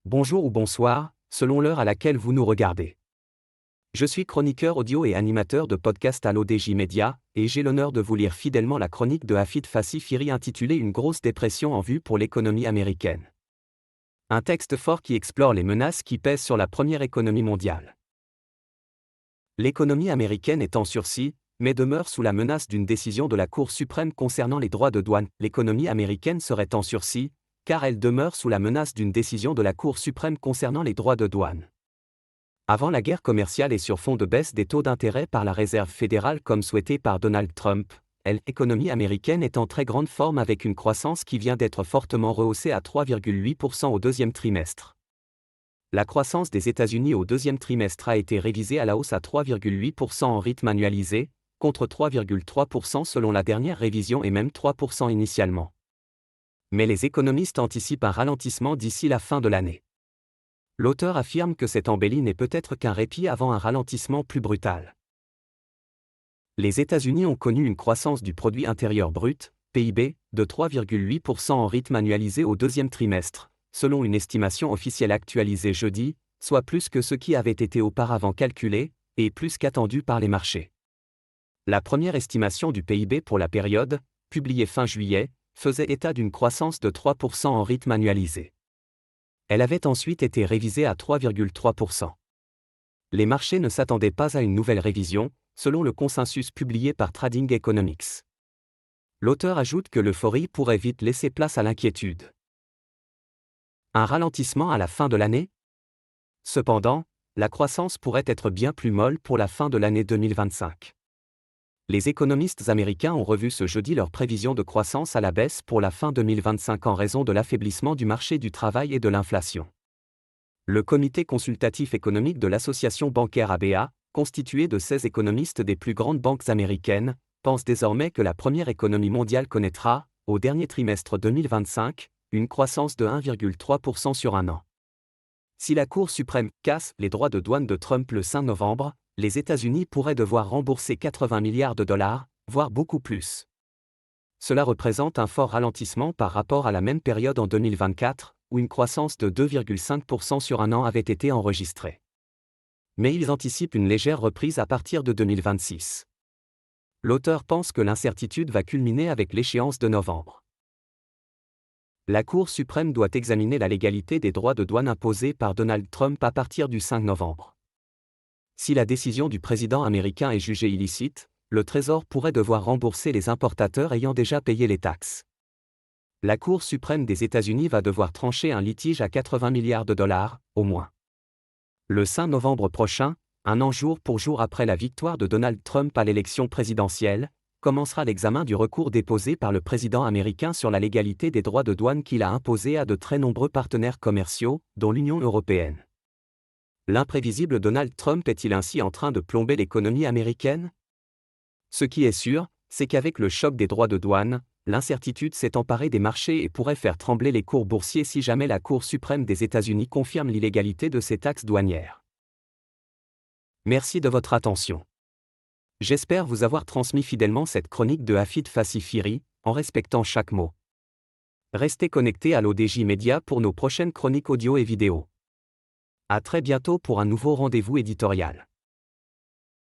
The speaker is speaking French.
Bonjour ou bonsoir, selon l'heure à laquelle vous nous regardez. Je suis chroniqueur audio et animateur de podcast à l'ODJ Media, et j'ai l'honneur de vous lire fidèlement la chronique de Hafid Fassi Fihri intitulée Une grosse dépression en vue pour l'économie américaine. Un texte fort qui explore les menaces qui pèsent sur la première économie mondiale. L'économie américaine est en sursis, mais demeure sous la menace d'une décision de la Cour suprême concernant les droits de douane. L'économie américaine serait en sursis, car elle demeure sous la menace d'une décision de la Cour suprême concernant les droits de douane. Avant la guerre commerciale et sur fond de baisse des taux d'intérêt par la Réserve fédérale comme souhaité par Donald Trump, l'économie américaine est en très grande forme avec une croissance qui vient d'être fortement rehaussée à 3,8% au deuxième trimestre. La croissance des États-Unis au deuxième trimestre a été révisée à la hausse à 3,8% en rythme annualisé, contre 3,3% selon la dernière révision et même 3% initialement. Mais les économistes anticipent un ralentissement d'ici la fin de l'année. L'auteur affirme que cette embellie n'est peut-être qu'un répit avant un ralentissement plus brutal. Les États-Unis ont connu une croissance du produit intérieur brut, PIB, de 3,8% en rythme annualisé au deuxième trimestre, selon une estimation officielle actualisée jeudi, soit plus que ce qui avait été auparavant calculé, et plus qu'attendu par les marchés. La première estimation du PIB pour la période, publiée fin juillet, faisait état d'une croissance de 3% en rythme annualisé. Elle avait ensuite été révisée à 3,3%. Les marchés ne s'attendaient pas à une nouvelle révision, selon le consensus publié par Trading Economics. L'auteur ajoute que l'euphorie pourrait vite laisser place à l'inquiétude. Un ralentissement à la fin de l'année ? Cependant, la croissance pourrait être bien plus molle pour la fin de l'année 2025. Les économistes américains ont revu ce jeudi leurs prévisions de croissance à la baisse pour la fin 2025 en raison de l'affaiblissement du marché du travail et de l'inflation. Le comité consultatif économique de l'association bancaire ABA, constitué de 16 économistes des plus grandes banques américaines, pense désormais que la première économie mondiale connaîtra, au dernier trimestre 2025, une croissance de 1,3% sur un an. Si la Cour suprême casse les droits de douane de Trump le 5 novembre, les États-Unis pourraient devoir rembourser 80 milliards de dollars, voire beaucoup plus. Cela représente un fort ralentissement par rapport à la même période en 2024, où une croissance de 2,5% sur un an avait été enregistrée. Mais ils anticipent une légère reprise à partir de 2026. L'auteur pense que l'incertitude va culminer avec l'échéance de novembre. La Cour suprême doit examiner la légalité des droits de douane imposés par Donald Trump à partir du 5 novembre. Si la décision du président américain est jugée illicite, le Trésor pourrait devoir rembourser les importateurs ayant déjà payé les taxes. La Cour suprême des États-Unis va devoir trancher un litige à 80 milliards de dollars, au moins. Le 5 novembre prochain, un an jour pour jour après la victoire de Donald Trump à l'élection présidentielle, commencera l'examen du recours déposé par le président américain sur la légalité des droits de douane qu'il a imposés à de très nombreux partenaires commerciaux, dont l'Union européenne. L'imprévisible Donald Trump est-il ainsi en train de plomber l'économie américaine ? Ce qui est sûr, c'est qu'avec le choc des droits de douane, l'incertitude s'est emparée des marchés et pourrait faire trembler les cours boursiers si jamais la Cour suprême des États-Unis confirme l'illégalité de ces taxes douanières. Merci de votre attention. J'espère vous avoir transmis fidèlement cette chronique de Hafid Fassi Fihri, en respectant chaque mot. Restez connectés à l'ODJ Media pour nos prochaines chroniques audio et vidéo. À très bientôt pour un nouveau rendez-vous éditorial.